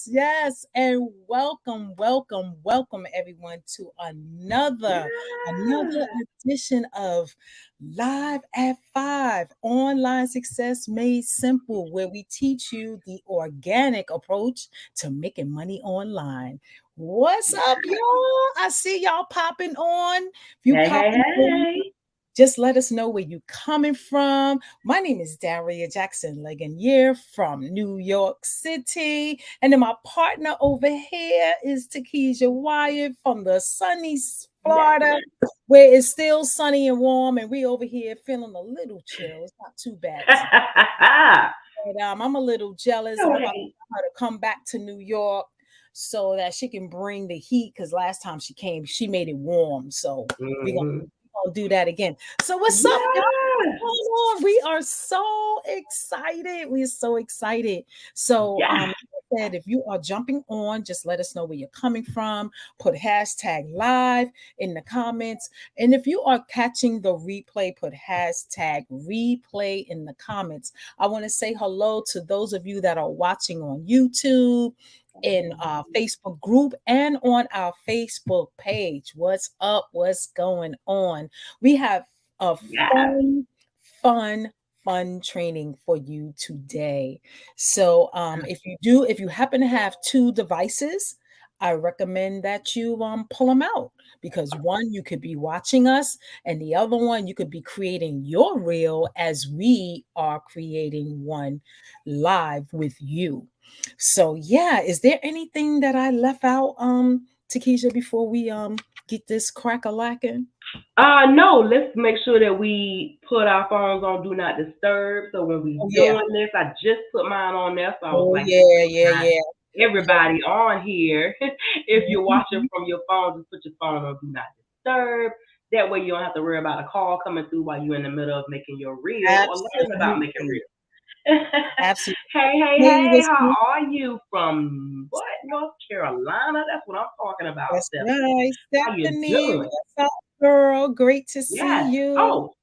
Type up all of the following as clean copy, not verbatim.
yes. And welcome everyone to another Yeah. edition of Live at 5, Online Success Made Simple, where we teach you the organic approach to making money online. What's up, y'all? I see y'all popping on. If you Hey, hey, popping on, hey. just let us know where you coming from. My name is Daria Jackson Legonier from New York City. And then my partner over here is Takesha Wyatt from the sunny Yes. Florida, where it's still sunny and warm. And we over here feeling a little chill. It's not too bad today. But I'm a little jealous. I'm No about to hate. tell her to come back to New York so that she can bring the heat. Because last time she came, she made it warm. So we're gonna, Hmm. we gonna do that again. So what's up, y'all? What's Yeah. going on? We are so excited. We're so excited. So Yeah. like I said, if you are jumping on, just let us know where you're coming from. Put hashtag live in the comments. And if you are catching the replay, put hashtag replay in the comments. I want to say hello to those of you that are watching on YouTube, in our Facebook group, and on our Facebook page. What's up? What's going on? We have a Yeah. fun, fun, fun training for you today. So, if you happen to have two devices, I recommend that you pull them out, because one, you could be watching us, and the other one, you could be creating your reel as we are creating one live with you. So yeah, is there anything that I left out, Takesha, before we get this crack a lacking? No, let's make sure that we put our phones on do not disturb. So when we Oh yeah. doing this, I just put mine on there. So I was Oh like, this yeah, way yeah, not yeah. You know. everybody on here. If you're watching Mhm. from your phone, just put your phone on do not disturb. That way you don't have to worry about a call coming through while you're in the middle of making your reel or learning about making Absolutely. reels. Absolutely. Hey, hey, Hey, hey, what's how good? are you from what? North Carolina? That's what I'm talking about, That's Stephanie. right. How you Stephanie, doing? what's up, girl? Great to see Yes. you. Oh,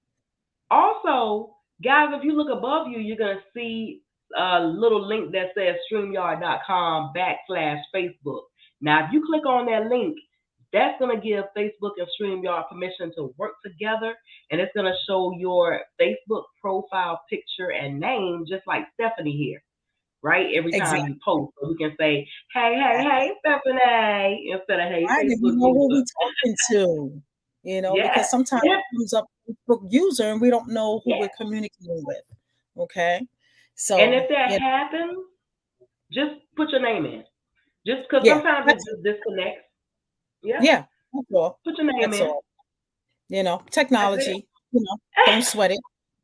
also, guys, if you look above you, you're gonna see a little link that says StreamYard.com/Facebook. Now, if you click on that link, that's gonna give Facebook and StreamYard permission to work together, and it's gonna show your Facebook profile picture and name, just like Stephanie here, right? Every time Exactly. you post, so we can say, "Hey, hey, hey, Stephanie," instead of "Hey, Right, and we Facebook know who user." we talking to, Yeah, because sometimes and if, it comes up Facebook user and we don't know who yeah, we're communicating with. Okay. and So if that yeah, happens, just put your name in. Just because yeah, sometimes it that's just disconnects. Yeah, yeah, that's all. put your name That's in. all. You know, That's it. technology, don't sweat it.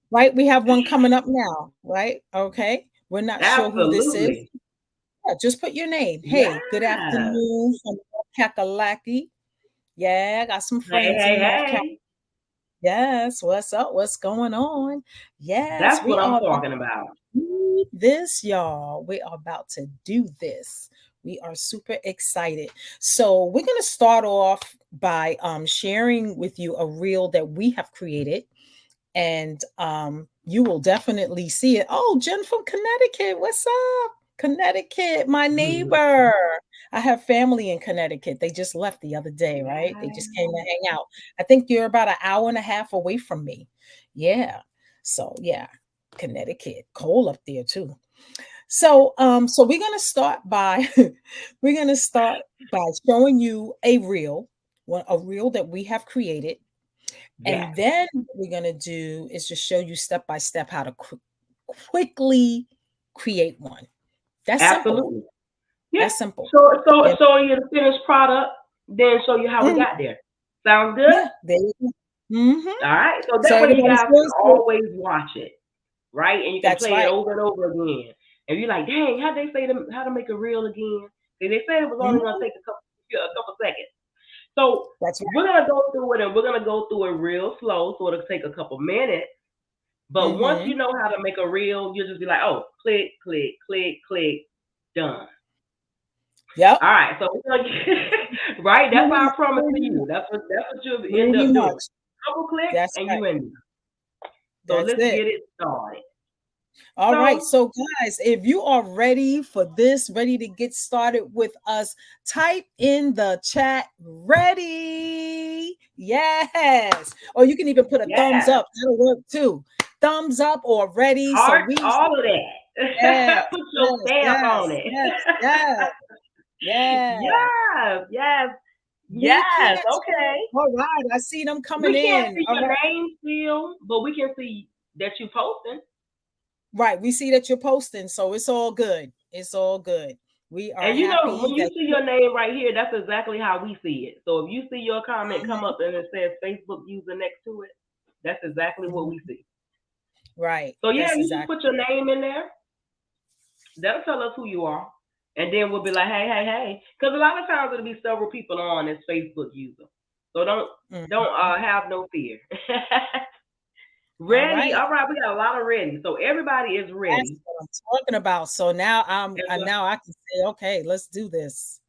Right? We have one coming up now, right? Okay. We're not sure who this is. Absolutely. Yeah, just put your name. Hey, good Yes. afternoon from North Kakalaki. Yeah, I got some Hey, friends hey, in North Carolina. hey. Yes, what's up? What's going on? Yes, That's we what I'm are about talking about. to do this, y'all. We are about to do this. We are super excited. So we're gonna start off by sharing with you a reel that we have created, and you will definitely see it. Oh, Jen from Connecticut, what's up? Connecticut, my neighbor. I have family in Connecticut. They just left the other day, right? They just came to Yeah. hang out. I think you're about an hour and a half away from me. Yeah. So yeah, Connecticut, cold up there too. So we're gonna start by we're gonna start by showing you a reel that we have created, Yes. and then what we're gonna do is just show you step by step how to quickly create one. That's simple. Absolutely. Yeah. That's simple. So Yeah. show you the finished product, then show you how we Mhm. got there. Sounds good? Yeah. There you go. Mhm. All right. So So that way you everybody's guys can good. So always watch it, right? And you can that's play it right. over and over again. And you're like, dang, how they say how to make a reel again? They said it was only gonna Mhm. take a couple seconds. So That's right. we're gonna go through it and we're gonna go through it real slow, so it'll take a couple minutes. But once you Mhm. know how to make a reel, you'll just be like, oh, click, click, click, click, done. Yep. All right, so we're gonna get, right. That's Pretty our much. promise to Pretty you. much. That's what you'll end Pretty up doing. much. Couple clicks That's and right. you in. So That's let's it. get it started. All right. So So, guys, if you are ready for this, ready to get started with us, type in the chat ready. Yes. Or you can even put a thumbs yes, up. That'll work too. Thumbs up or ready. So, heart, we, all of yes, that. Put your yes, stamp on yes, it. yes, yes, yes. Yes, yes, We yes. can't. Okay. All right. I see them coming We can't in. see All your right. name still, but we can see that you posting. Right. We see that you're posting. So, it's all good. It's all good. We are And you know, happy when you that. see your name right here, that's exactly how we see it. So if you see your comment come up and it says Facebook user next to it, that's exactly what we Mhm. see. Right. So yeah, That's you just exactly put your name in there. That'll tell us who you are. And then we'll be like, hey, hey, hey. Because a lot of times it'll be several people on as Facebook user. So don't mhm. have no fear. All Ready? right. All right, we got a lot of ready. So everybody is That's ready. what I'm talking about. So now And, now I can say, okay, let's do this.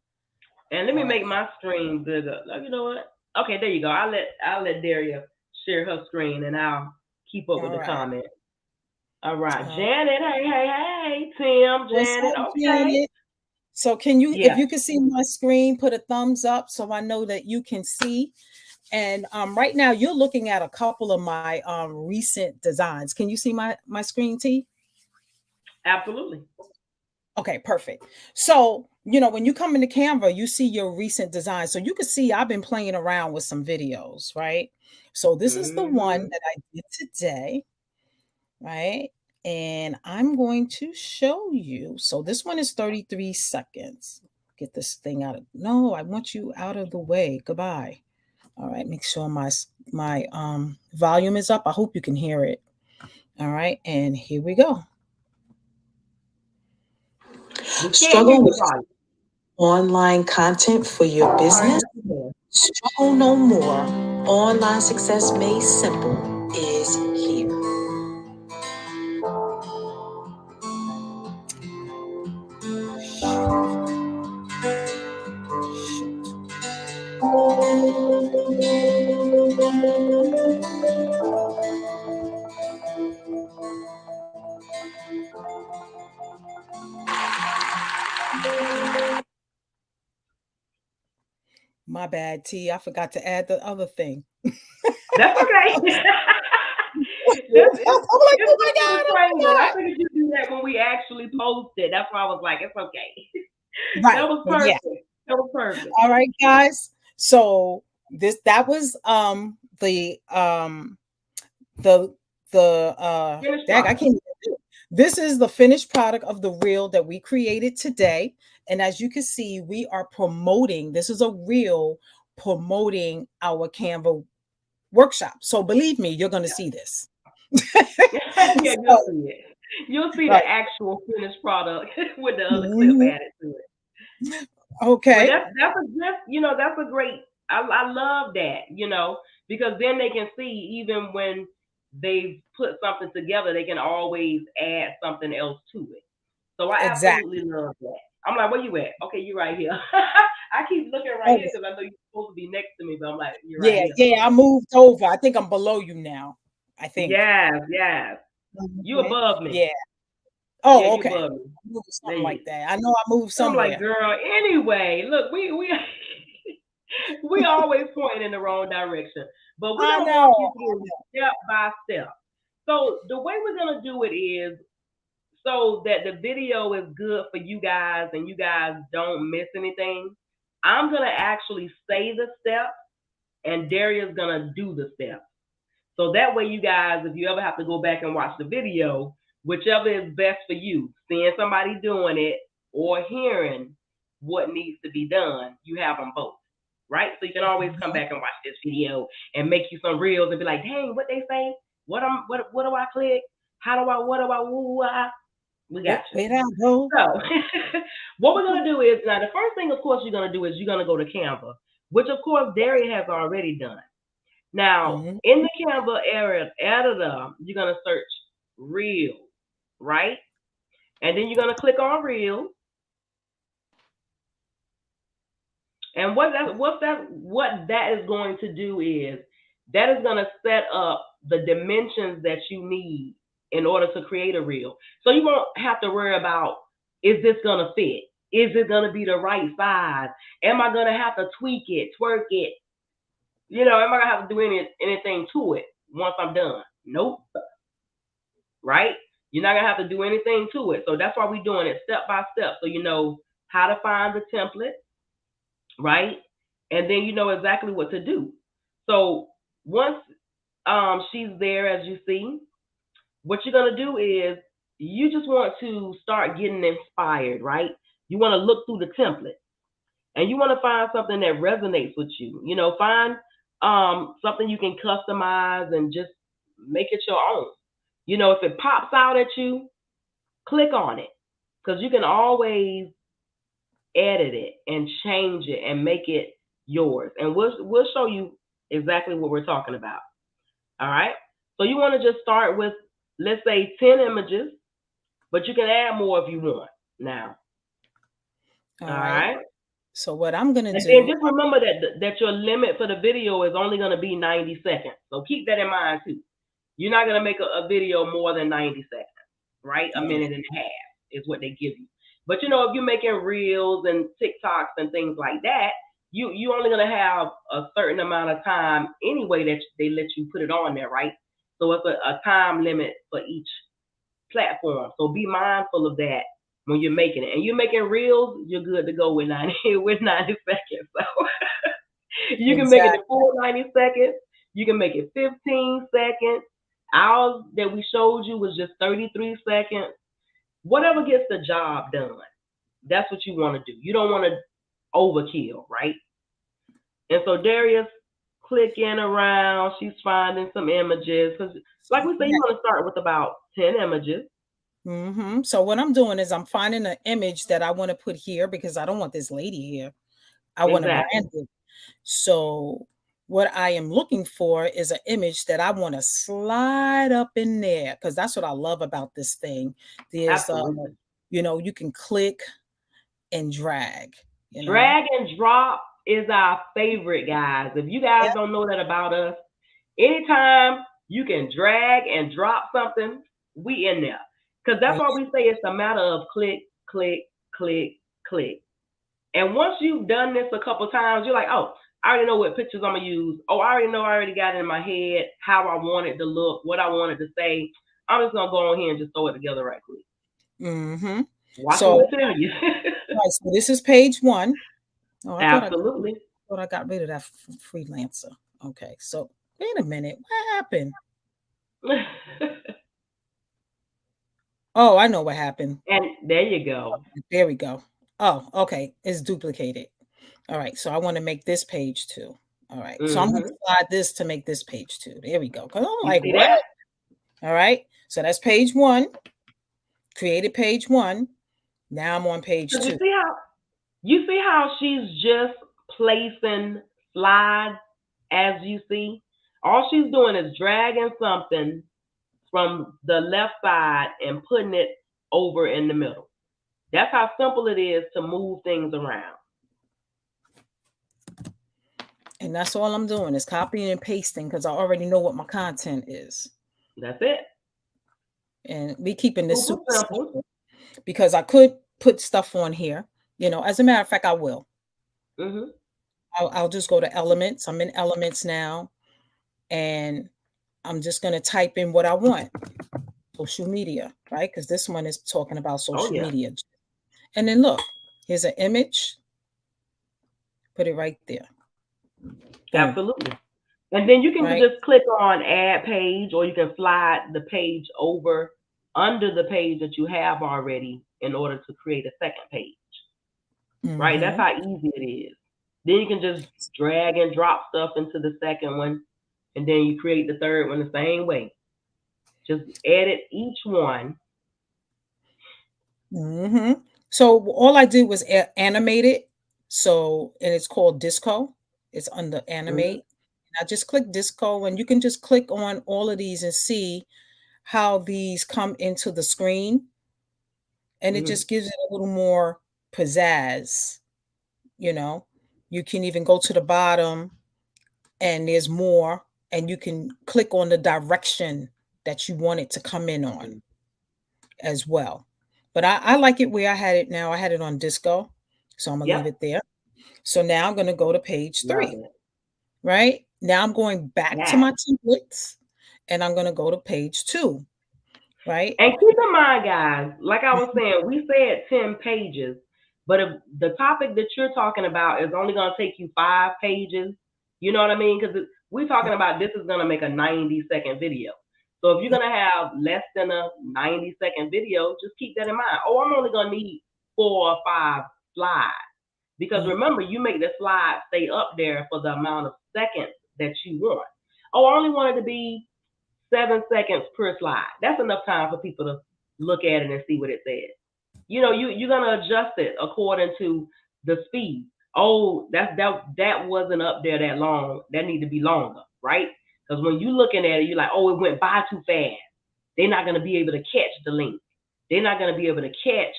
and let me All make right. my screen bigger. Like, you know what? Okay, there you go. I'll let Daria share her screen and I'll keep up with All the right. comment. All right, Uh, Janet. Hey, hey, hey. Tim, what's Janet. up, Okay. Janet? So can you, if Yeah, you can see my screen, put a thumbs up so I know that you can see. And right now you're looking at a couple of my recent designs. Can you see my screen, T? absolutely. Okay, perfect. So, when you come into Canva, you see your recent design. So you can see I've been playing around with some videos, right? So this is the one Hmm. that I did today, right? And I'm going to show you. So this one is 33 seconds. Get this thing out of, no, I want you out of the way. Goodbye. All right, make sure my volume is up. I hope you can hear it. All right, and here we go. We can't hear Struggle your with volume. online content for your All right, business? yes, ma'am. Struggle no more. Online success made simple is here. Shoot. My bad, T. I forgot to add the other thing. That's okay. I'm like, It's oh my good for the God, oh training. my I figured you do that when we actually post it. That's why I was like, it's okay. God. That Right. was Yeah. perfect. That was perfect. All right, guys. So that was the Finished dag, I product. can't even do it. This is the finished product of the reel that we created today. And as you can see, we are promoting, this is a reel promoting our Canva workshop. So believe me, you're going to see this. Yeah, you'll So, see it. You'll see the right. actual finished product with the other clip Mhm. added to it. But Okay. that's a just that's a great. I love that because then they can see even when they put something together, they can always add something else to it. So I absolutely Exactly. love that. I'm like, where you at? Okay, you're right here. I keep looking right Oh, here because I know you're supposed to be next to me, but I'm like, you're right yeah. here. Yeah. I moved over. I think I'm below you now. I think. Yes, yes. You Mhm. above me. Yeah. Yeah, Oh, you okay. above me. Moved There something you. like that. I know I moved I'm like, somewhere. girl. Anyway, look, we we always pointing in the wrong direction, but we're I gonna walk know. you I through know. step by step. So the way we're gonna do it is so that the video is good for you guys and you guys don't miss anything. I'm gonna actually say the steps, and Daria's gonna do the steps. So that way, you guys, if you ever have to go back and watch the video, whichever is best for you, seeing somebody doing it or hearing what needs to be done, you have them both, right? So you can always come Mhm. back and watch this video and make you some reels and be like, dang, what they say? What do I click? How do I what do I woo I? We got you. Where I go? So what we're gonna do is now the first thing, of course, you're gonna do is you're gonna go to Canva, which of course Daria has already done. Now, Mhm. in the Canva area editor, you're gonna search Reels, right? And then you're gonna click on Reels. And what that is going to do is that is gonna set up the dimensions that you need. in order to create a reel. So you won't have to worry about, is this gonna fit? Is it gonna be the right size? Am I gonna have to tweak it, twerk it? Am I gonna have to do anything to it once I'm done? Nope. Right? You're not gonna have to do anything to it. So that's why we're doing it step by step. So you know how to find the template, right? And then you know exactly what to do. So once she's there, as you see, what you're gonna do is you just want to start getting inspired, right? You want to look through the template and you want to find something that resonates with you. Find something you can customize and just make it your own. If it pops out at you, click on it because you can always edit it and change it and make it yours. And we'll show you exactly what we're talking about. All right. So you want to just start with, let's say, 10 images, but you can add more if you want now. All All right. right. So what I'm gonna And then do, just remember that your limit for the video is only going to be 90 seconds. So keep that in mind too. You're not going to make a video more than 90 seconds, right? A yeah, minute and a half is what they give you. But if you're making reels and TikToks and things like that, you only going to have a certain amount of time anyway that they let you put it on there, right? So it's a time limit for each platform. So be mindful of that when you're making it. And you're making reels, you're good to go with 90 with 90 seconds. So you can make it the exactly. full 90 seconds. You can make it 15 seconds. Ours that we showed you was just 33 seconds. Whatever gets the job done. That's what you want to do. You don't want to overkill, right? And so Darius clicking around, she's finding some images. Because like we say, you want to start with about 10 images. So what I'm doing is I'm finding an image that I want to put here because I don't want this lady here. I want to Exactly. brand it. So what I am looking for is an image that I want to slide up in there because that's what I love about this thing. There's Absolutely. you can click and drag, you know. Drag and drop is our favorite, guys. If you guys Yeah. don't know that about us, anytime you can drag and drop something, we in there. Because that's Right. why we say it's a matter of click, click, click, click. And once you've done this a couple times, you're like, oh, I already know what pictures I'm gonna use. Oh, I already know I already got it in my head how I want it to look, what I wanted to say. I'm just gonna go on here and just throw it together right quick. Mhm. Watch what we So, tell you. right, so this is page 1. Oh, Absolutely. thought I got rid of that freelancer. Okay. So, wait a minute. What happened? Oh, I know what happened. And there you go. There we go. Oh, okay. It's duplicated. All right. So I want to make this page 2. All right. So I'm going to Hmm. slide this to make this page 2. There we go. Cause I'm You like, see what? that? All right. So that's page 1. Created page 1. Now I'm on page Because 2. you see how she's just placing slides as you see? All she's doing is dragging something from the left side and putting it over in the middle. That's how simple it is to move things around. And that's all I'm doing is copying and pasting because I already know what my content is. That's it. And we keeping this Super super simple. simple because I could put stuff on here. As a matter of fact, I will. Hmm. I'll just go to elements. I'm in elements now, and I'm just going to type in what I want. Social media, right? Because this one is talking about Oh social yeah, media. And then look, here's an image. Put it right there. Boom. absolutely. And then you can Right. just click on add page, or you can slide the page over under the page that you have already in order to create a second page. Right? That's Hmm. how easy it is. Then you can just drag and drop stuff into the second one, and then you create the third one the same way. Just edit each one. Hmm. So all I did was animate it. So, and it's called Disco. It's under Hmm. animate. I just click Disco, and you can just click on all of these and see how these come into the screen. And it Hmm. just gives it a little more pizzazz, you know. You can even go to the bottom and there's more, and you can click on the direction that you want it to come in on Mhm. as well. But I like it where I had it now. I had it on disco. So I'm gonna leave Yep. it there. So now I'm gonna go to page Love 3, it. right? Now I'm going back to Yes. my templates and I'm gonna go to page 2, right? And keep in mind, guys, like I was saying, we said 10 pages, but if the topic that you're talking about is only going to take you 5 pages, you know what I mean? Because we're talking about this is going to make a 90-second video. So if you're going to have less than a 90-second video, just keep that in mind. Oh, I'm only going to need 4 or 5 slides. Because Mhm. remember, you make the slide stay up there for the amount of seconds that you want. Oh, I only want it to be 7 seconds per slide. That's enough time for people to look at it and see what it says. You're gonna adjust it according to the speed. Oh, that wasn't up there that long. That need to be longer, right? Because when you're looking at it, you're like, oh, it went by too fast. They're not gonna be able to catch the link. They're not gonna be able to catch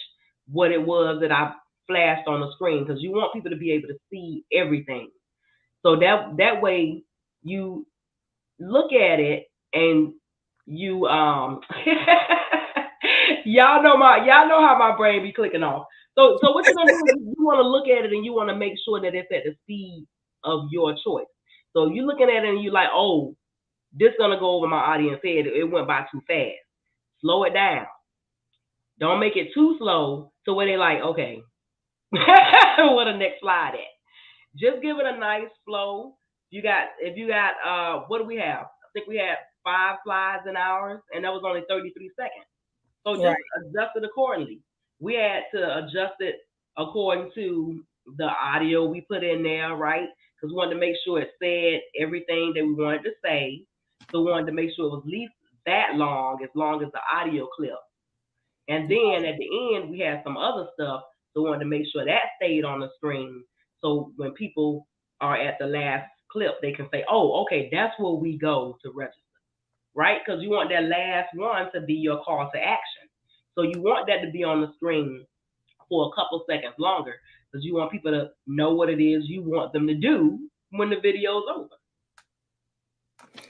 what it was that I flashed on the screen because you want people to be able to see everything. So that way you look at it and you y'all know how my brain be clicking off. So what you're gonna do is you want to look at it and you want to make sure that it's at the speed of your choice. So you're looking at it and you're like, oh, this gonna go over my audience head. It went by too fast. Slow it down. Don't make it too slow to where they like, okay, what the next slide at? Just give it a nice flow. If you got what do we have? I think we had 5 slides in ours, and that was only 33 seconds. So Right. just adjust it accordingly. We had to adjust it according to the audio we put in there, right? Because we wanted to make sure it said everything that we wanted to say. So we wanted to make sure it was at least that long as the audio clip. And then at the end, we had some other stuff. So we wanted to make sure that stayed on the screen. So when people are at the last clip, they can say, oh, okay, that's where we go to register, right? Because you want that last one to be your call to action. So you want that to be on the screen for a couple seconds longer because you want people to know what it is you want them to do when the video's over.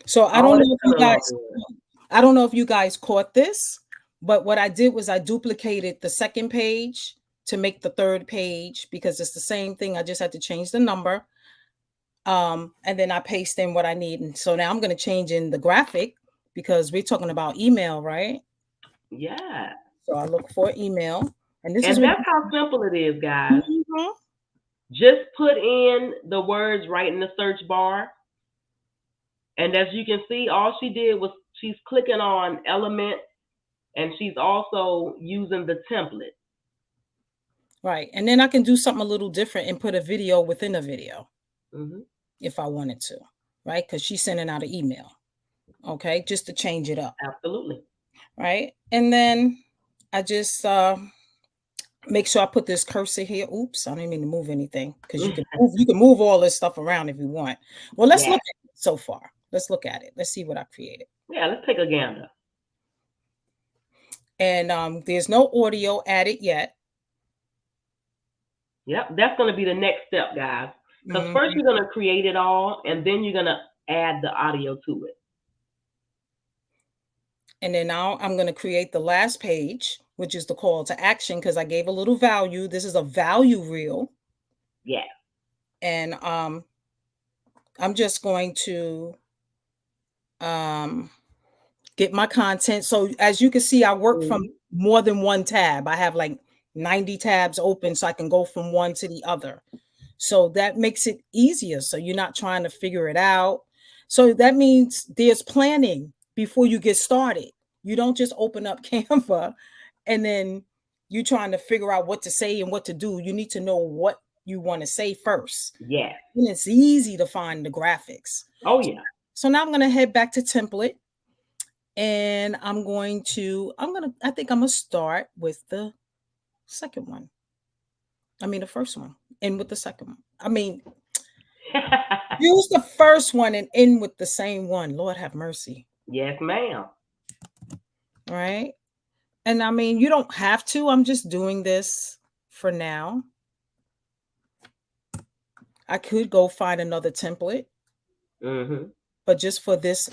So I All don't this know if you coming along guys good. I don't know if you guys caught this, but what I did was I duplicated the second page to make the third page because it's the same thing. I just had to change the number. And then I paste in what I need. And so now I'm going to change in the graphic because we're talking about email, right? Yeah. So I look for email. And this is And what that's how simple it is, guys. Mhm. Just put in the words right in the search bar. And as you can see, all she did was she's clicking on elements and she's also using the template. Right. And then I can do something a little different and put a video within a video Hmm. if I wanted to, right? Because she's sending out an email. Okay. Just to change it up. Absolutely. Right. And then I just make sure I put this cursor here. Oops, I didn't mean to move anything because you can move all this stuff around if you want. Well, let's Yeah. look at it so far. Let's look at it. Let's see what I created. Yeah, let's take a gander. And there's no audio added yet. Yep, that's going to be the next step, guys. Because first Mhm. you're going to create it all and then you're going to add the audio to it. And then now I'm going to create the last page, which is the call to action because I gave a little value. This is a value reel. Yeah. And I'm just going to um, get my content. So as you can see, I work from Hmm. more than one tab. I have like 90 tabs open so I can go from one to the other. So that makes it easier. So you're not trying to figure it out. So that means there's planning before you get started. You don't just open up Canva and then you're trying to figure out what to say and what to do. You need to know what you want to say first. Yes. And it's easy to find the graphics. Oh, yeah. So now I'm going to head back to template and I think I'm going to start with the second one. I mean, the first one and with the second one. I mean, use the first one and end with the same one. Lord have mercy. Yes, ma'am. Right. And I mean, you don't have to. I'm just doing this for now. I could go find another template, Hmm. but just for this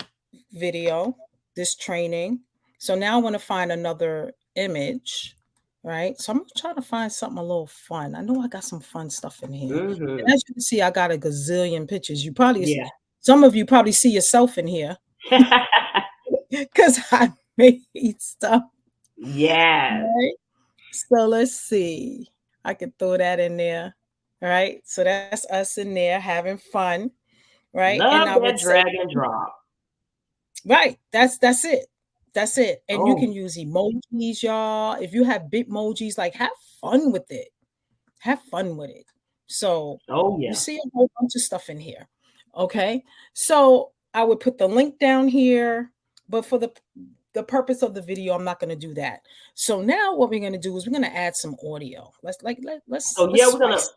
video. this training. So now I want to find another image, right? So I'm gonna try to find something a little fun. I know I got some fun stuff in here. And Mhm. as you can see, I got a gazillion pictures. You probably, Yeah. some of you probably see yourself in here because I made stuff, Yes. right? So let's see. I could throw that in there. All right. So that's us in there having fun, right? And Love I would that say, drag and drop. right, that's it. That's it. And you Oh, can use emojis, y'all. If you have Bitmojis, like have fun with it. Have fun with it. So oh you yeah. see a whole bunch of stuff in here. Okay. So I would put the link down here, but for the purpose of the video, I'm not going to do that. So now what we're going to do is we're going to add some audio. So Let's yeah, we're gonna. spice.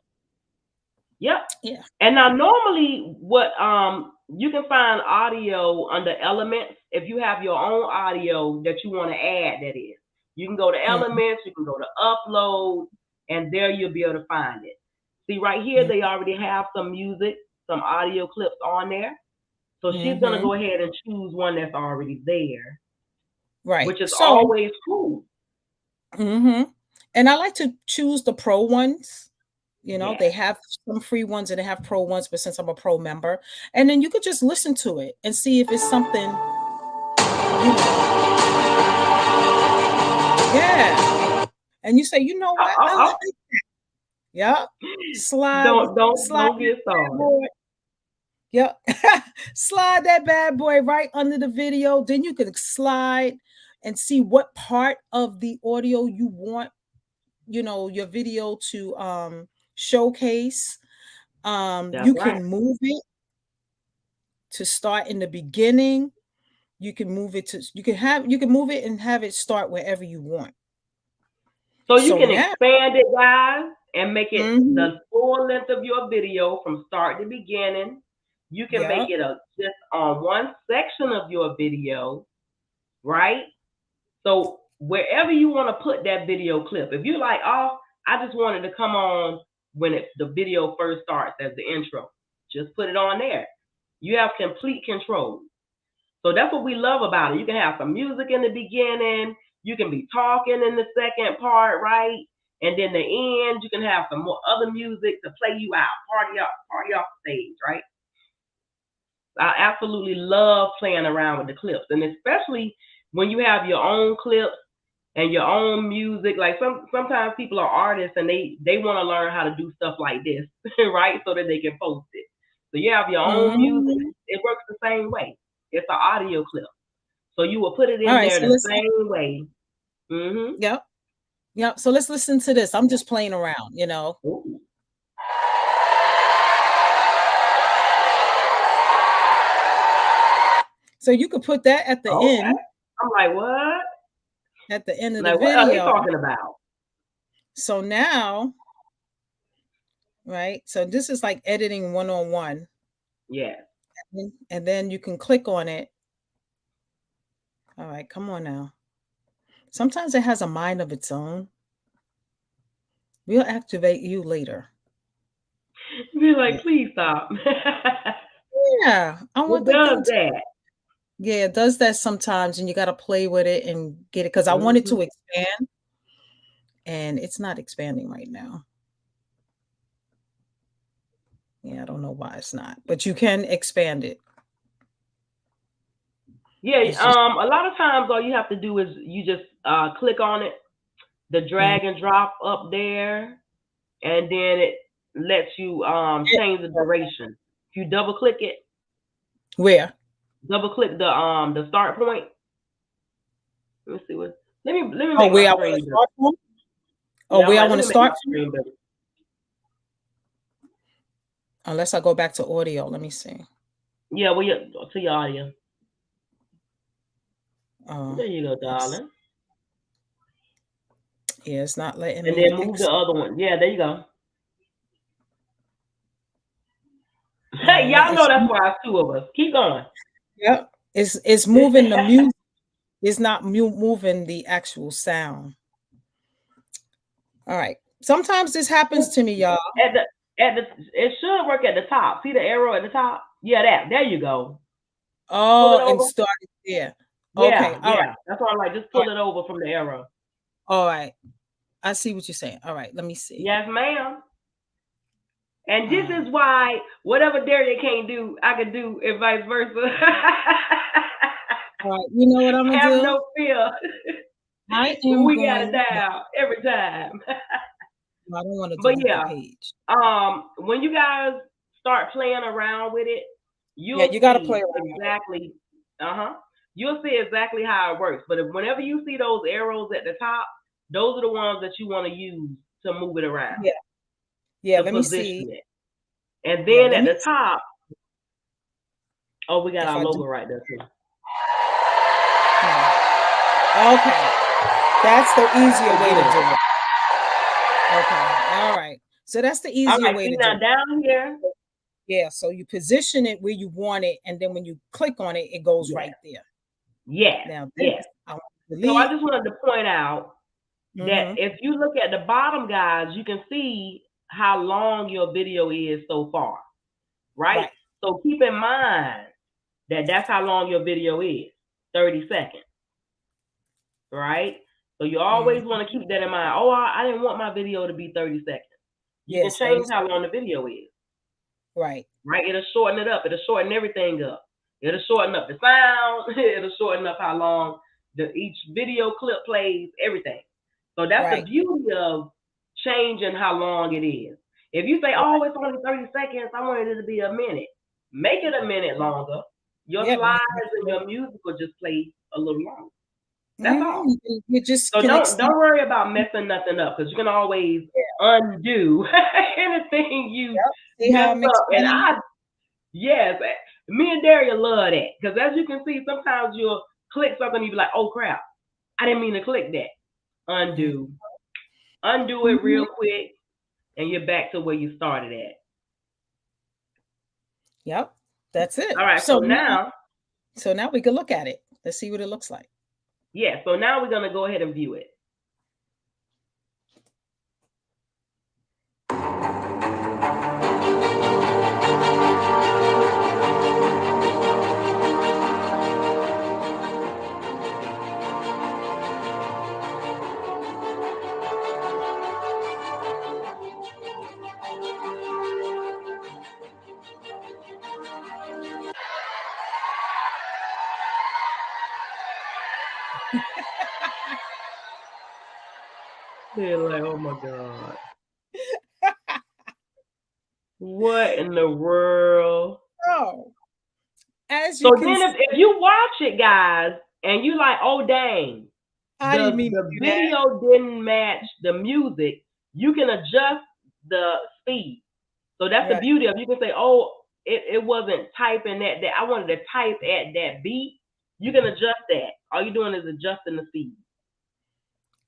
Yep. Yeah. And now normally, what you can find audio under elements if you have your own audio that you want to add. That is, you can go to Mhm, elements. You can go to upload, and there you'll be able to find it. See right here, mhm, they already have some music, some audio clips on there. So she's gonna mhm. go ahead and choose one that's already there, Right. which is So, always cool. mhm. And I like to choose the pro ones. They Yes. have some free ones and they have pro ones, but since I'm a pro member, and then you could just listen to it and see if it's something, you know, yeah. And you say, you know Oh, what? oh, I oh. like, yeah. Slide, slide Don't that get bad started. boy. Yep. Slide that bad boy right under the video. Then you can slide and see what part of the audio you want, your video to showcase. That's You right. can move it to start in the beginning. You can move it and have it start wherever you want. So you So can now, expand it, guys, and make it mhm, the full length of your video from start to beginning. You can make yeah. it a just on one section of your video, right? So wherever you want to put that video clip, if you're like, oh, I just wanted to come on when the video first starts as the intro, just put it on there. You have complete control. So that's what we love about it. You can have some music in the beginning. You can be talking in the second part, right? And then the end, you can have some more other music to play you out, party off the stage, right? I absolutely love playing around with the clips, and especially when you have your own clips and your own music. Like sometimes people are artists and they want to learn how to do stuff like this, right? So that they can post it. So you have your own music. Mhm. It works the same way. It's an audio clip. So you will put it All in right. there So the let's. same way. Mm-hmm. Yep. Yep. So let's listen to this. I'm just playing around. Ooh. So you could put that Okay. I'm like, what? at the end of the Like, what are they video. talking about? So now, right? So this is like editing one-on-one. Yes. And then you can click on it. All right, come on now. Sometimes it has a mind of its own. We'll activate you later. Be Yeah. like, please stop. Yeah. I It want the does thing to, that. yeah, it does that sometimes, and you got to play with it and get it because I want it Mm-hmm. to expand, and it's not expanding right now. Yeah, I don't know why it's not, but you can expand it. Yeah. It's just, A lot of times, all you have to do is you just click on it, the mm, drag and drop up there, and then it lets you it- change the duration. If you double click it, where? double click the start point. Let me see what. Let me Oh, make where my I want to screen bigger. start from? Oh, Yeah, I'm where I like, let want me to make start my from? screen bigger. Unless I go back to audio. Let me see. Yeah, well, to your audio. Oh, There you go, it's darling. yeah, it's not letting And me then move the X. other one. Yeah, there you go. Oh, Hey, now y'all know it's that's why it's two of us. Keep going. yep. It's moving the music. It's not moving the actual sound. All right. Sometimes this happens to me, y'all. at the it should work at the top. See the arrow at the top? Yeah, that. There you go. Pull it Oh, and over. started there. Okay, Yeah, all right, yeah. That's why I'm like, just all pull right, it over from the arrow. all right. I see what you're saying. All right, let me see. Yes, ma'am. And this Uh, is why whatever Daria can't do, I can do, and vice versa. all right, you know what I'm gonna Have do? no fear. I am We got going. it down every time. I don't want to But delete the yeah, page. when you guys start playing around with it, Yeah, you'll you got to play see around with it. exactly. You'll see exactly how it works. But whenever you see those arrows at the top, those are the ones that you want to use to move it around, Yeah, yeah. to Let me see. position it. And Yeah, then let at me the see top, oh, we got if our I do. logo right there too. No. Okay, that's the easier Okay, way to good. do it. Okay, all right. So that's the All easier right, way see to now do it. down here. Yeah, so you position it where you want it, and then when you click on it, it goes Yes, right there. yes, Now this yes. I want to So I delete. just wanted to point out that Mm-hmm. if you look at the bottom, guys, you can see how long your video is so far, right? Right. So keep in mind that that's how long your video is, 30 seconds, right? So you always Mm-hmm. want to keep that in mind. Oh, I didn't want my video to be 30 seconds. You can Yes, 30 change how seconds. long the video is, Right. right? It'll shorten it up. It'll shorten everything up. It'll shorten up the sound. It'll shorten up how long each video clip plays, everything. So that's the Right. beauty of changing how long it is. If you say, Right. oh, it's only 30 seconds, I wanted it to be a minute. Make it a minute longer. Your Yeah, then slides and your music will just play a little longer. That's mm-hmm. all. You just So can don't extend. worry about messing nothing up because you can always Yeah. undo anything you Yep. See how messed I'm up. And extending? yes, me and Daria love that because as you can see, sometimes you'll click something and you be like, oh crap, I didn't mean to click that. Undo, undo it Mm-hmm. real quick, and you're back to where you started at. Yep. That's All it. right, So now we can look at it. Let's see what it looks like. so now we're gonna go ahead and view it. They're like, oh my god, what in the world? Oh, as So you can then, see, if you watch it, guys, and you like, oh dang, I didn't mean the to do that. video didn't match the music, you can adjust the speed. So that's the Right. beauty of it. You can say, oh, it wasn't typing at that. I wanted to type at that beat. You can adjust that. All you're doing is adjusting the speed.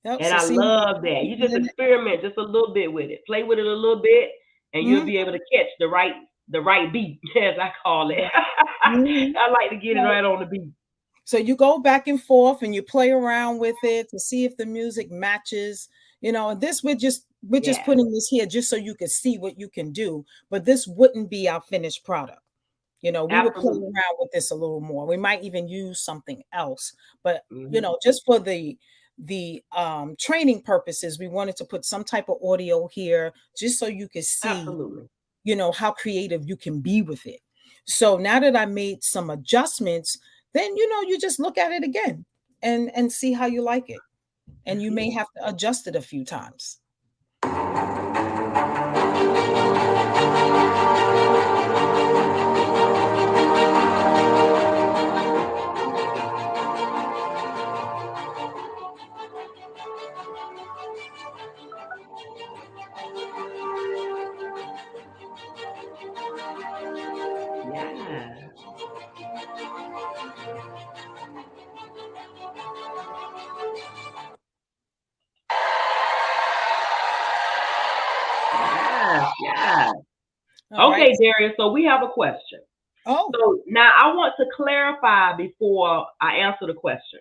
Yep. And So I see how love that. You just I'm experiment just a little bit with it. Play with it a little bit, and you'll mm-hmm. be able to catch the right beat, as I call it. Right. Mm-hmm. I like to get it right on the beat. So you go back and forth and you play around with it to see if the music matches. And this we're just Yeah, putting this here just so you can see what you can do. But this wouldn't be our finished product. We would play absolutely. around with this a little more. We might even use something else. But Hmm. just for the training purposes, we wanted to put some type of audio here just so you could see Absolutely. how creative you can be with it. So now that I made some adjustments, then you just look at it again and see how you like it. And you may Yeah. have to adjust it a few times. Yeah. Yes. Yes. All right. Okay, Darius. So we have a question. Oh, So now I want to clarify before I answer the question.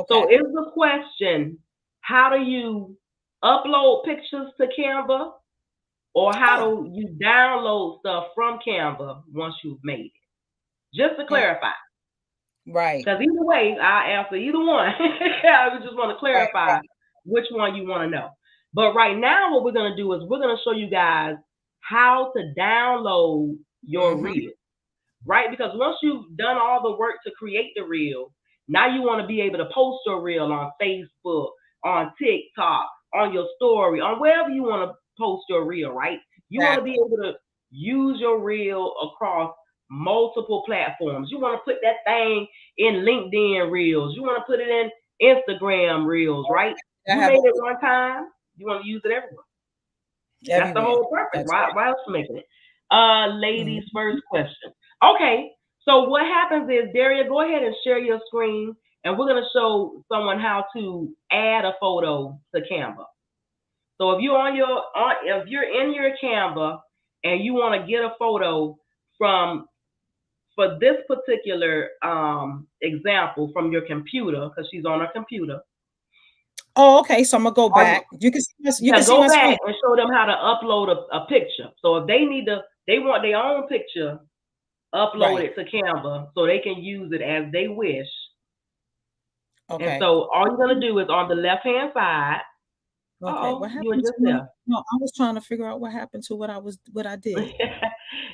So okay. is the question, how do you upload pictures to Canva, or how Oh, do you download stuff from Canva once you've made it? Just to yeah. clarify. Right. Because either way, I answer either one. I just want to Right. clarify which one you want to know. But right now, what we're going to do is we're going to show you guys how to download your Mhm. reel, right? Because once you've done all the work to create the reel, now you want to be able to post your reel on Facebook, on TikTok, on your story, on wherever you want to post your reel, right? You want to be Exactly. able to use your reel across multiple platforms. You want to put that thing in LinkedIn reels. You want to put it in Instagram reels, right? I You have made all it one time. You want to use it everywhere. That's the everywhere. whole purpose. That's Why right. else you making it? Ladies Mhm. first question. Okay, so what happens is, Daria, go ahead and share your screen, and we're gonna show someone how to add a photo to Canva. So if you're in your Canva and you want to get a photo from for this particular example from your computer, because she's on her computer. Oh, okay, so Imma go Are you, back. You can yeah, see go my back screen. and show them how to upload a picture. So if they want their own picture Right. uploaded to Canva so they can use it as they wish. And Okay. so all you're gonna do is on the left hand side. Okay. What You were happened to just my there. no, I was trying to figure out what I did.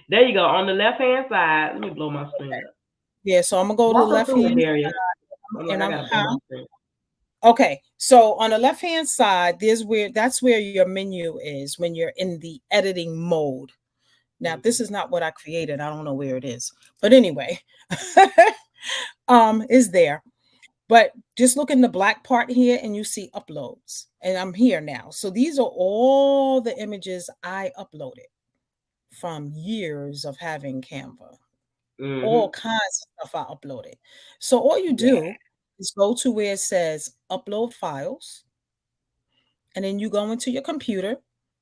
There you go. On the left hand side, let me blow my screen up. Yeah, so Imma go to the Walk us left through it, hand Daria. I'm like, and I I'm gotta blow my huh? screen. Okay. So on the left hand side, that's where your menu is when you're in the editing mode. Now, this is Mm-hmm. not what I created. I don't know where it is. But anyway, is there. But just look in the black part here and you see uploads. And I'm here now. So these are all the images I uploaded from years of having Canva. All Mm-hmm. kinds of stuff I uploaded. So all you Yeah. do is go to where it says upload files, and then you go into your computer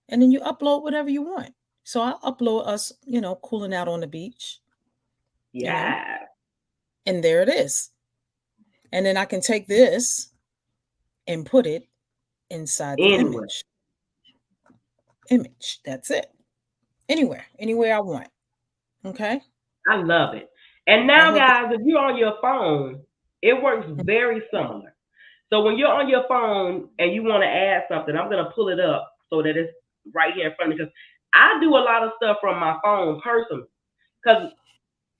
and then you upload whatever you want. So I'll upload us, cooling out on the beach, you know, Yeah. and there it is. And then I can take this and put it inside the Anyway, image. Image. That's it. Anywhere I want. Okay. I love it. And I now, hope that. guys, if you're on your phone, it works very similar. So when you're on your phone and you want to add something, I'm gonna pull it up so that it's right here in front of me because I do a lot of stuff from my phone personally. Because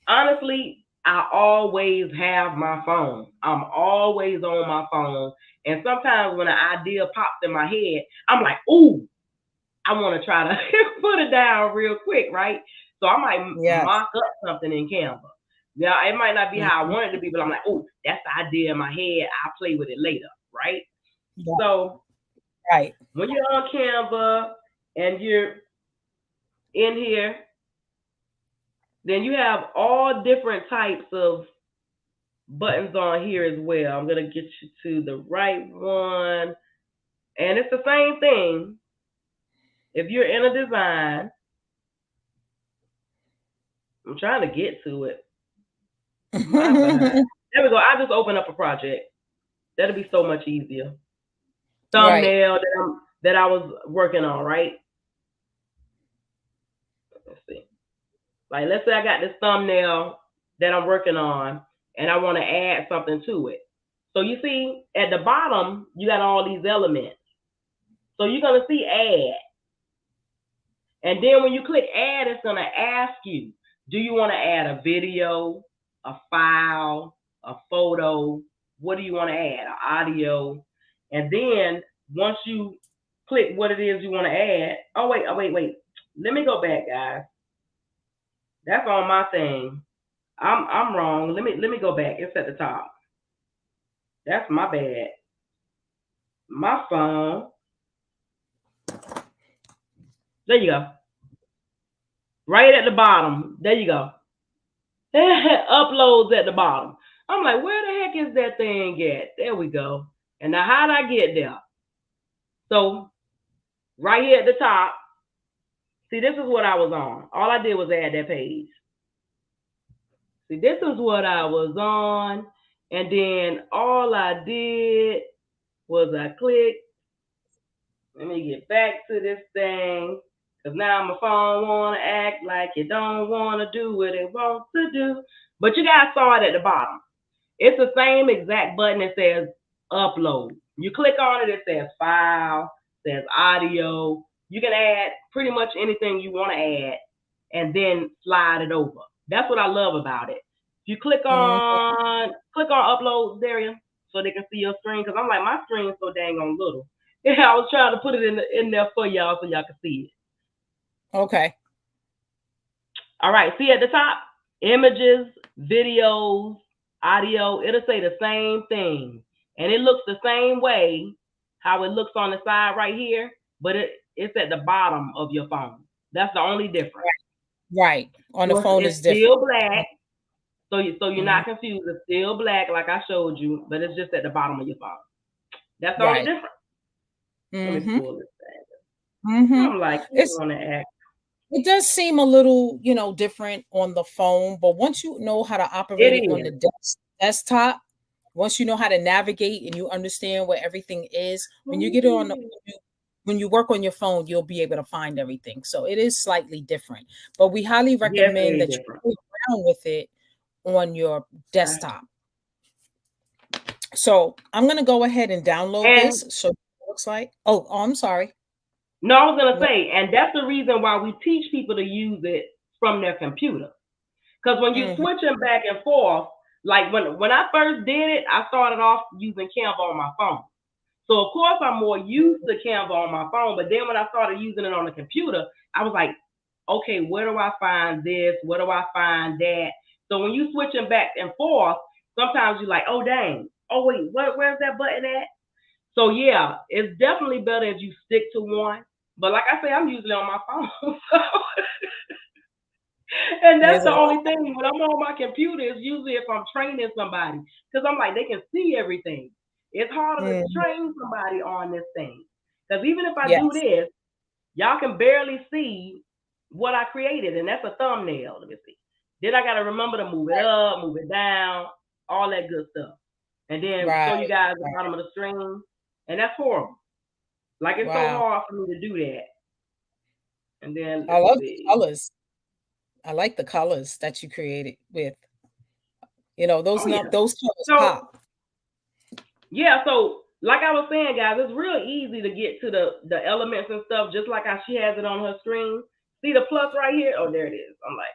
honestly, I always have my phone. I'm always on my phone. And sometimes when an idea pops in my head, I'm like, ooh, I want to try to put it down real quick, right? So I might Yes. mock up something in Canva. Now, it might not be how I Mhm. want it to be, but I'm like, oh, that's the idea in my head. I'll play with it later, right? Yeah, So right. when you're on Canva and you're in here, then you have all different types of buttons on here as well. I'm gonna get you to the right one, and it's the same thing. If you're in a design, I'm trying to get to it. My behind. There we go. I just opened up a project. That'll be so much easier. Right. Thumbnail that I was working on, right? Let's see. Like, let's say I got this thumbnail that I'm working on, and I want to add something to it. So you see, at the bottom, you got all these elements. So you're gonna see add. And then when you click add, it's going to ask you, do you want to add a video, a file, a photo? What do you want to add? An audio? And then once you click what it is you want to add, wait. Let me go back, guys. That's on my thing. I'm wrong. Let me go back. It's at the top. That's my bad. My phone. There you go. Right at the bottom. There you go. Uploads at the bottom. I'm like, where the heck is that thing at? There we go. And now how did I get there? So right here at the top, see, this is what I was on. All I did was add that page. See, this is what I was on. And then all I did was I clicked. Let me get back to this thing. Because now my phone want to act like it don't want to do what it wants to do. But you guys saw it at the bottom. It's the same exact button that says upload. You click on it, it says file, says audio. You can add pretty much anything you want to add and then slide it over. That's what I love about it. If you Mhm. click on upload, Daria, so they can see your screen. Because I'm like, my screen's so dang on little. Yeah, I was trying to put it in there for y'all so y'all can see it. Okay. All right, see at the top, images, videos, audio, it'll say the same thing. And it looks the same way how it looks on the side right here, but it's at the bottom of your phone. That's the only difference. Right. On the So phone it's is different. still black. So you're Mhm. not confused. It's still black like I showed you, but it's just at the bottom of your phone. That's the only Right. difference. Let me Mhm. pull this back. Mhm. I'm like, you It's want to act it does seem a little, different on the phone, but once you know how to it operate it on the is. desktop, once you know how to navigate and you understand where everything is, when you get it on the Ooh. when you work on your phone, you'll be able to find everything. So it is slightly different, but we highly Yes, it recommend is that you different. play around with it on your Okay. desktop. So I'm gonna go ahead and download And this. So it looks like. Oh, I'm sorry. no, I was gonna What? say, and that's the reason why we teach people to use it from their computer. Because when you're Mhm. switching back and forth, like when I first did it, I started off using Canva on my phone. So of course I'm more used to Canva on my phone, but then when I started using it on the computer, I was like, okay, where do I find this? Where do I find that? So when you switching back and forth, sometimes you're like, oh dang, oh wait, where's that button at? So yeah, it's definitely better if you stick to one. But like I say, I'm usually on my phone, so and that's There's a the only lot. thing. When I'm on my computer, it's usually if I'm training somebody, because I'm like they can see everything. It's harder to Mhm. train somebody on this thing, because even if I do Yes. this, y'all can barely see what I created, and that's a thumbnail. Let me see. Then I got to remember to move it Right. up, move it down, all that good stuff, and then Right. show you guys the Right. bottom of the screen, and that's horrible. Like it's so Wow. hard for me to do that. And then I let's love the see. colors. I like the colors that you created with, Oh yeah. those colors So pop. yeah, so like I was saying, guys, it's real easy to get to the elements and stuff, just like how she has it on her screen. See the plus right here? Oh, there it is. I'm like,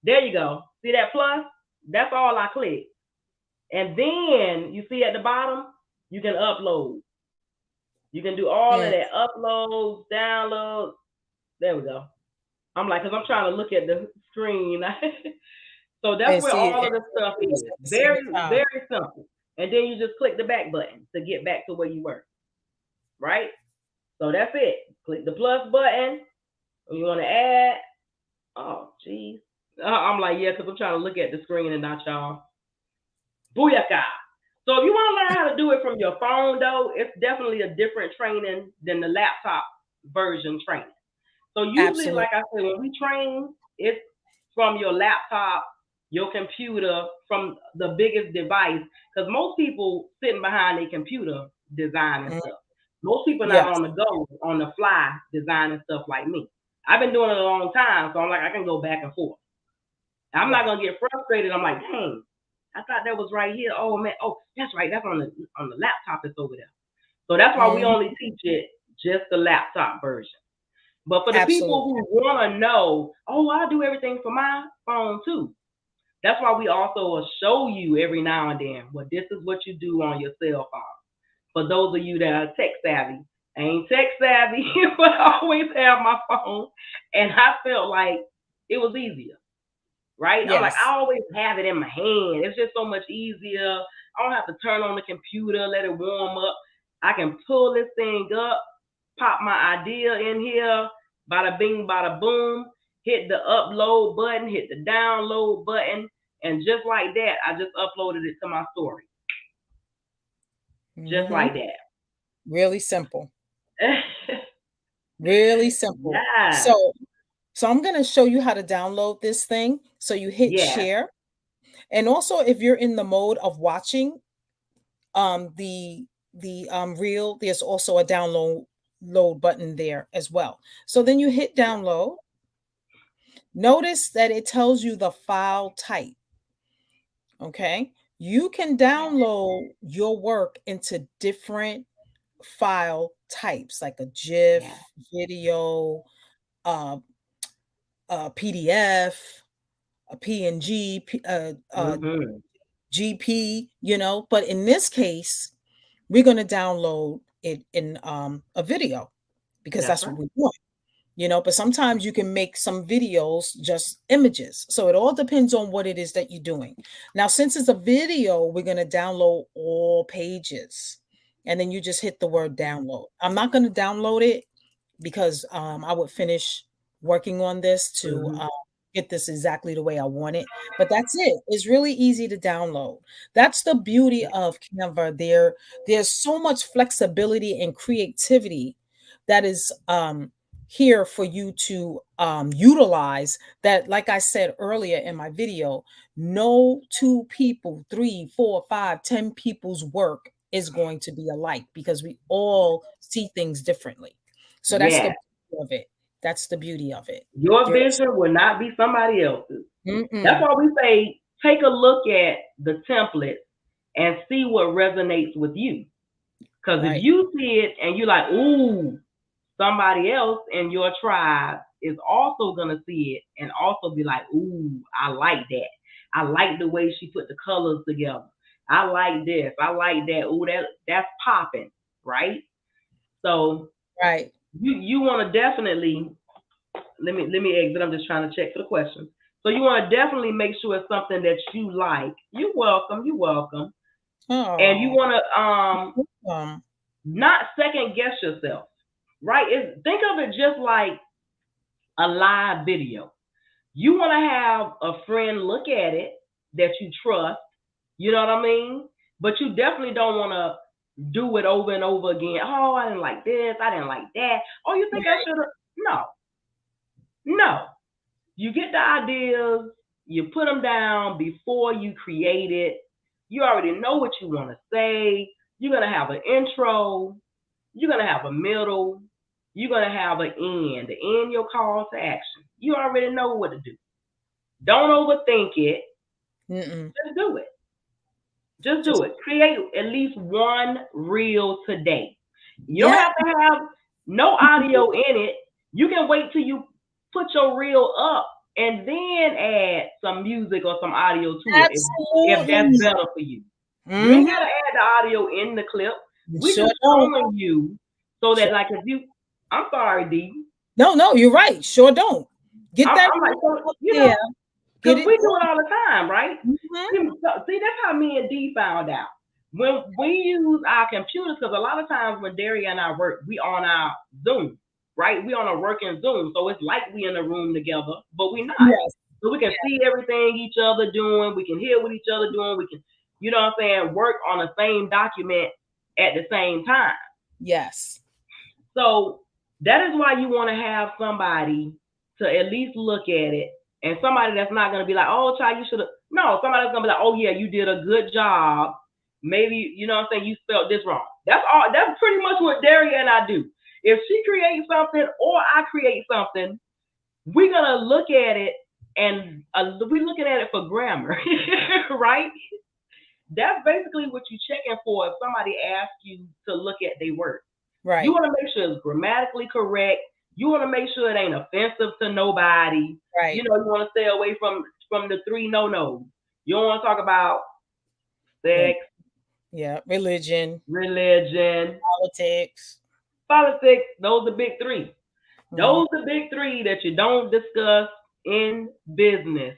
there you go. See that plus? That's all I click. And then you see at the bottom, you can upload. You can do all of Mm, that uploads, downloads. There we go. I'm like, because I'm trying to look at the screen. So that's and where see, all and of the stuff viewers is. at the same Very, time. very simple. And then you just click the back button to get back to where you were, right? So that's it. Click the plus button. When you want to add, oh, geez. I'm like, yeah, because I'm trying to look at the screen and not y'all. Booyaka. So if you want to learn how to do it from your phone, though, it's definitely a different training than the laptop version training. So usually, Absolutely. like I said, when we train, it's from your laptop, your computer, from the biggest device. Because most people sitting behind a computer designing Mm, stuff. Most people not yes. on the go, on the fly designing stuff like me. I've been doing it a long time, so I'm like I can go back and forth. I'm not Right. gonna get frustrated. I'm like, dang, I thought that was right here. Oh man, oh that's right, that's on the laptop. It's over there. So that's why we Mhm. only teach it just the laptop version. But for the people Absolutely. who want to know, oh, I do everything for my phone too. That's why we also will show you every now and then. Well, this is what you do on your cell phone. For those of you that are tech savvy, I ain't tech savvy, but I always have my phone, and I felt like it was easier, right? I'm like, I Yes. always have it in my hand. It's just so much easier. I don't have to turn on the computer, let it warm up. I can pull this thing up, pop my idea in here, bada bing, bada boom, hit the upload button, hit the download button, and just like that, I just uploaded it to my story. Just like Mhm. that. Really simple. Really simple. Yes, So I'm gonna show you how to download this thing. So you hit yes, share, and also if you're in the mode of watching, reel, there's also a download button there as well. So then you hit download. Notice that it tells you the file type. okay? You can download your work into different file types like a GIF, Yeah. video, uh, PDF, a PNG, Mhm. GP, but in this case, we're going to download it in a video because That's that's right. what we want. But sometimes you can make some videos just images. So it all depends on what it is that you're doing. Now, since it's a video, we're going to download all pages. And then you just hit the word download. I'm not going to download it because I would finish working on this to Mhm. get this exactly the way I want it. But that's it. It's really easy to download. That's the beauty of Canva. There's so much flexibility and creativity that is here for you to utilize that, like I said earlier in my video, no two people, three, four, five, 10 people's work is going to be alike because we all see things differently. So that's the Yeah. beauty of it. That's the beauty of it. Your There's vision will not be somebody else's. That's mm-mm, why we say take a look at the template and see what resonates with you. Because if right, you see it and you're like, ooh, somebody else in your tribe is also gonna see it and also be like, ooh, I like that. I like the way she put the colors together. I like this. I like that. Ooh, that's popping, right? So right. you want to definitely let me exit. I'm just trying to check for the questions. So you want to definitely make sure it's something that you like. You're welcome. You're welcome. And you Oh, want to um, not second guess yourself, right? Think of it just like a live video. You want to have a friend look at it that you trust. You know what I mean? But you definitely don't want to do it over and over again. Oh, I didn't like this. I didn't like that. Oh, you think I right, should have? No, no. You get the ideas, you put them down before you create it. You already know what you want to say. You're going to have an intro, you're going to have a middle, you're going to have an end. The end, your call to action. You already know what to do. Don't overthink it. mm-mm. Just do it. Just do Just it. Create at least one reel today. You don't yeah, have to have no audio in it. You can wait till you put your reel up and then add some music or some audio to it if that's absolutely. better for you. You ain't Mhm. gotta add the audio in the clip. We Sure just don't. showing you so that Sure. like if you I'm sorry, D. No, no, you're right. Sure don't. Get that I'm like, so, up there. Get because it we do done. it all the time, right? Mhm. See, that's how me and D found out. When we use our computers, because a lot of times when Daria and I work, we on our Zoom, right? We on a working Zoom, so it's like we in a room together, but we not. Yes. So we can see everything each other doing. We can hear what each other doing. We can, what I'm saying, work on the same document at the same time. Yes. So that is why you want to have somebody to at least look at it, and somebody that's not going to be like, oh, child, you should have. No, somebody that's going to be like, oh, yeah, you did a good job. Maybe, what I'm saying, you spelled this wrong. That's all. That's pretty much what Daria and I do. If she creates something or I create something, we're going to look at it and we're looking at it for grammar, right? That's basically what you're checking for if somebody asks you to look at their work. You Right. want to make sure it's grammatically correct. You want to make sure it ain't offensive to nobody. Right. You want to stay away from the three no nos. You don't want to talk about Right. sex, Yeah. Religion, religion, politics. politics. Those are big three. Mhm. Those are big three that you don't discuss in business,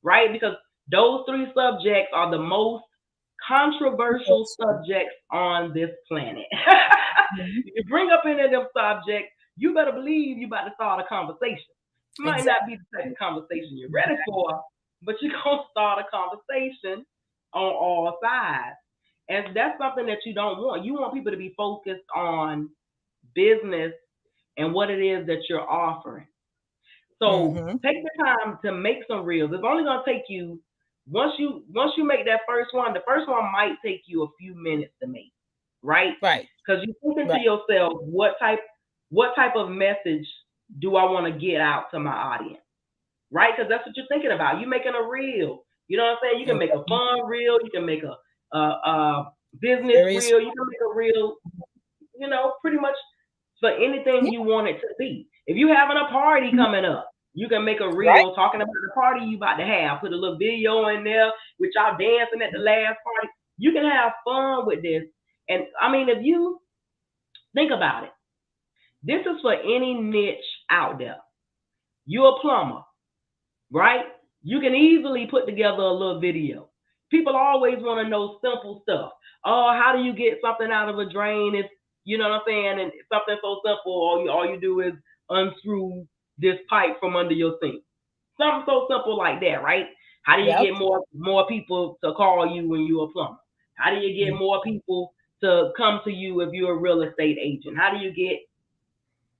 right? Because those three subjects are the most controversial subjects on this planet. Mhm. If you bring up any of them subjects, you better believe you about to start a conversation. It might not be Exactly. the type of conversation you're ready for, but you're gonna start a conversation on all sides. And that's something that you don't want. You want people to be focused on business and what it is that you're offering. So Mhm. take the time to make some reels. It's only gonna take you once you make that first one. The first one might take you a few minutes to make, right? Right. Because you're thinking to Right. yourself, what type of message do I want to get out to my audience, right? Because that's what you're thinking about. You're making a reel. You know what I'm saying? You can make a Mhm. fun reel. You can make a business Serious. reel. You can make a reel. Pretty much for anything Yeah, you want it to be. If you having a party coming up, you can make a right? reel talking about the party you about to have. Put a little video in there with y'all dancing at the last party. You can have fun with this. And I mean, if you think about it, this is for any niche out there. You're a plumber, right? You can easily put together a little video. People always want to know simple stuff. Oh, how do you get something out of a drain? If you know what I'm saying, and something so simple, all you do is unscrew this pipe from under your sink. Something so simple like that, right? How do you Yep. get more people to call you when you're a plumber? How do you get Mhm. more people to come to you if you're a real estate agent? How do you get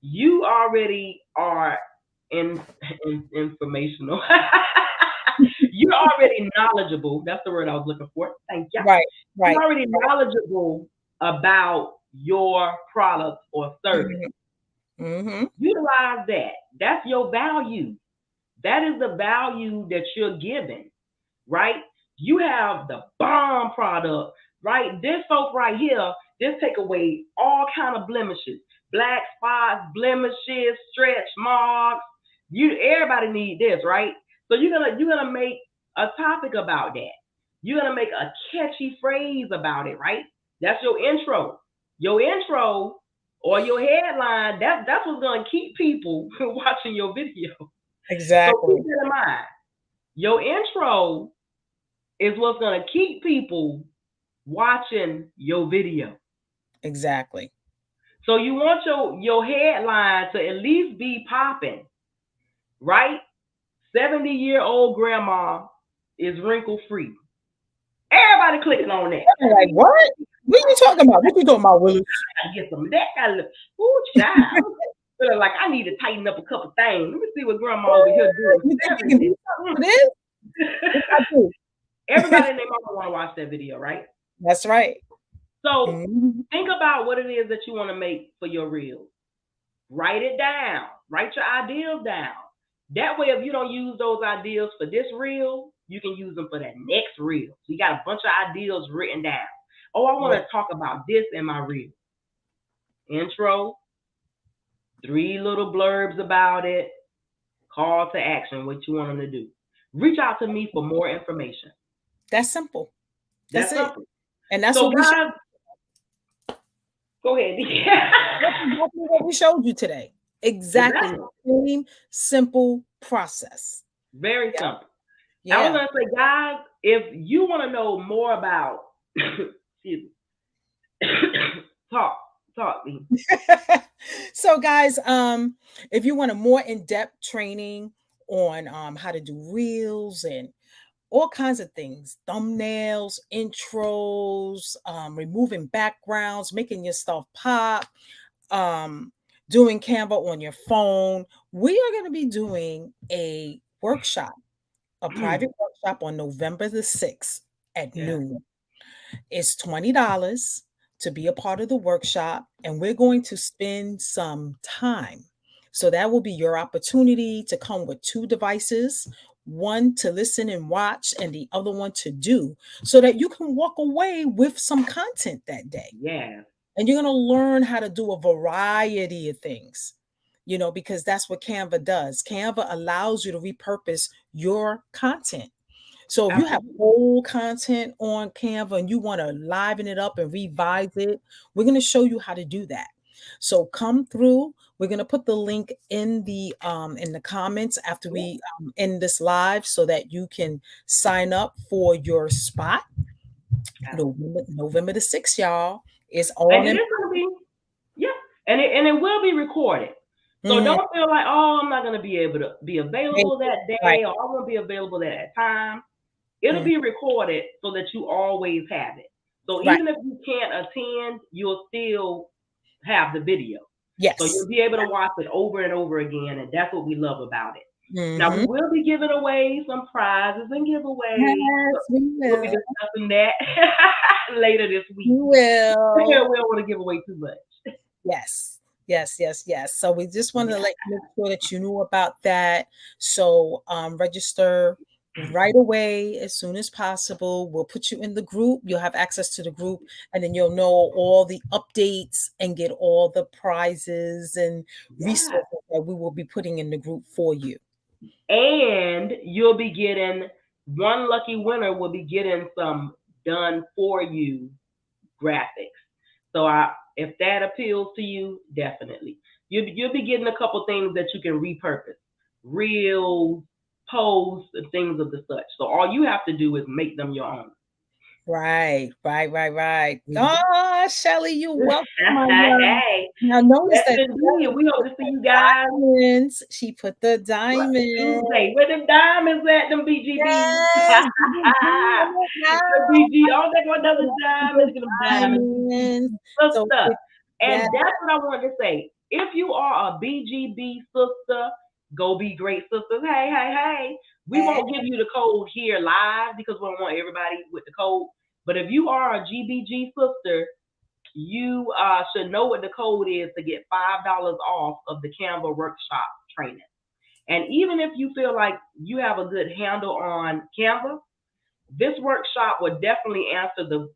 you already are informational. You're already knowledgeable. That's the word I was looking for. Thank you. Right, You're right. already knowledgeable about your product or service. Mhm. Mhm. Utilize that. That's your value. That is the value that you're giving, right? You have the bomb product, right? This soap right here, this take away all kind of blemishes, black spots, blemishes, stretch marks. Everybody need this, right? So you're gonna make a topic about that. You're gonna make a catchy phrase about it, right? That's your intro. Your intro or your headline. That's what's gonna keep people watching your video. So keep Exactly. that in mind. Your intro is what's gonna keep people watching your video. Exactly. So you want your headline to at least be popping, right? 70-year-old grandma is wrinkle free. Everybody clicking on that. I'm like, what? What are you talking about? What you talking about, Willis? I get some of that. Got look, ooh, child. Feeling like I need to tighten up a couple things. Let me see what grandma over here What? doing. You think you can 70. do something for this? What I do? Everybody and their mama want to watch that video, right? That's right. So Mhm. think about what it is that you want to make for your reel. Write it down. Write your ideas down. That way, if you don't use those ideas for this reel, you can use them for that next reel. So you got a bunch of ideas written down. Oh, I want Yeah, to talk about this in my reel. Intro, three little blurbs about it, call to action, what you want them to do. Reach out to me for more information. that's simple. That's That's it. simple. And that's So, what we should. guys, go ahead. That's exactly what we showed you today. Exactly. Exactly. Same simple process. Very Yeah. simple. I was Yeah. gonna say, guys, if you want to know more about, excuse me, talk, talk me. So guys, if you want a more in-depth training on how to do reels and all kinds of things, thumbnails, intros, removing backgrounds, making your stuff pop, um, doing Canva on your phone, we are going to be doing a workshop, a private workshop on November the 6th at Yeah. noon. It's $20 to be a part of the workshop, and we're going to spend some time. So that will be your opportunity to come with two devices, one to listen and watch, and the other one to do, so that you can walk away with some content that day. Yeah. And you're going to learn how to do a variety of things, because that's what Canva does. Canva allows you to repurpose your content. So if you have Absolutely. whole content on Canva and you want to liven it up and revise it, we're going to show you how to do that. So come through. We're going to put the link in the comments after Yeah. we end this live so that you can sign up for your spot. November the 6th, y'all. It's And all it in. is gonna be, yeah, and it will be recorded. So Mhm. don't feel like, oh, I'm not gonna be able to be available that Right. day, or I won't be available at that time. It'll Mhm. be recorded so that you always have it. So Right. even if you can't attend, you'll still have the video. So Yes. you'll be able to watch it over and over again, and that's what we love about it. Now we Mhm. will be giving away some prizes and giveaways. Yes, we We'll be will. discussing that later this We week. We will. don't want to give away too much. Yes. Yes, yes, yes. So we just wanted to Yeah. let you make sure that you knew about that. So register right away as soon as possible. We'll put you in the group. You'll have access to the group, and then you'll know all the updates and get all the prizes and Yeah. resources that we will be putting in the group for you. And you'll be getting one lucky winner will be getting some done for you graphics. So if that appeals to you, definitely. You'll be getting a couple things that you can repurpose. Reels, posts, and things of the such. So all you have to do is make them your own. Right, right, right, right. Mhm. Ah, Shelly, you're welcome, my love. Hey, Now notice yes that indeed. Shelly We hope put to see the you guys diamonds. She put the what, diamonds. Tuesday. Where them diamonds at, them BGB? Yes, the The BG, all they want another diamonds, get them diamonds. diamonds. So Sister. if, And yeah, that's what I wanted to say. If you are a BGB sister, go be great sisters. Hey, hey, hey. We won't give you the code here live because we don't want everybody with the code. But if you are a GBG sister, you should know what the code is to get $5 off of the Canva workshop training. And even if you feel like you have a good handle on Canva, this workshop will definitely answer the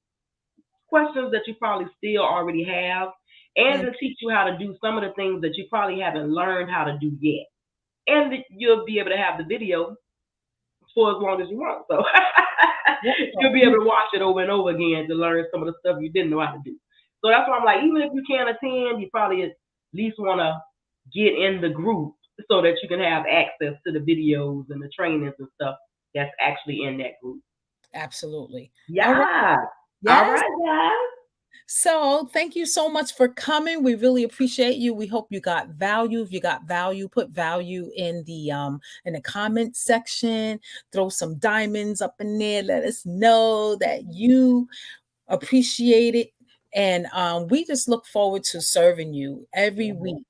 questions that you probably still already have and and to teach you how to do some of the things that you probably haven't learned how to do yet. And you'll be able to have the video for as long as you want. So you'll be able to watch it over and over again to learn some of the stuff you didn't know how to do. So that's why I'm like, even if you can't attend, you probably at least want to get in the group so that you can have access to the videos and the trainings and stuff that's actually in that group. absolutely. All right. Yeah. All Yes. right, guys. So thank you so much for coming. We really appreciate you. We hope you got value. If you got value, put value in the comment section. Throw some diamonds up in there. Let us know that you appreciate it. And we just look forward to serving you every Mhm. week.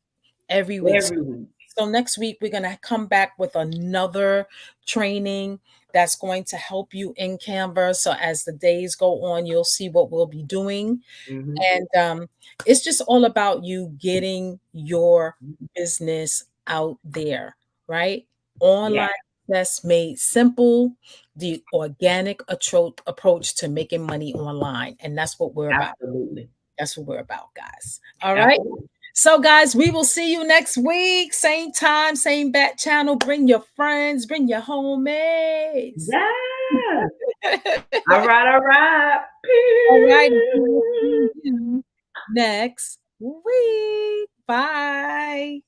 Every week. Every week. So next week we're gonna come back with another training that's going to help you in Canva. So as the days go on, you'll see what we'll be doing. Hmm. And it's just all about you getting your business out there, right? Yeah, Online success made simple, the organic approach to making money online. And that's what we're about. absolutely. That's what we're about, guys. All right. Absolutely. So, guys, we will see you next week. Same time, same bat channel. Bring your friends, bring your homies. Yes. All right, all right. All right. We will Peace. see you next week. Bye.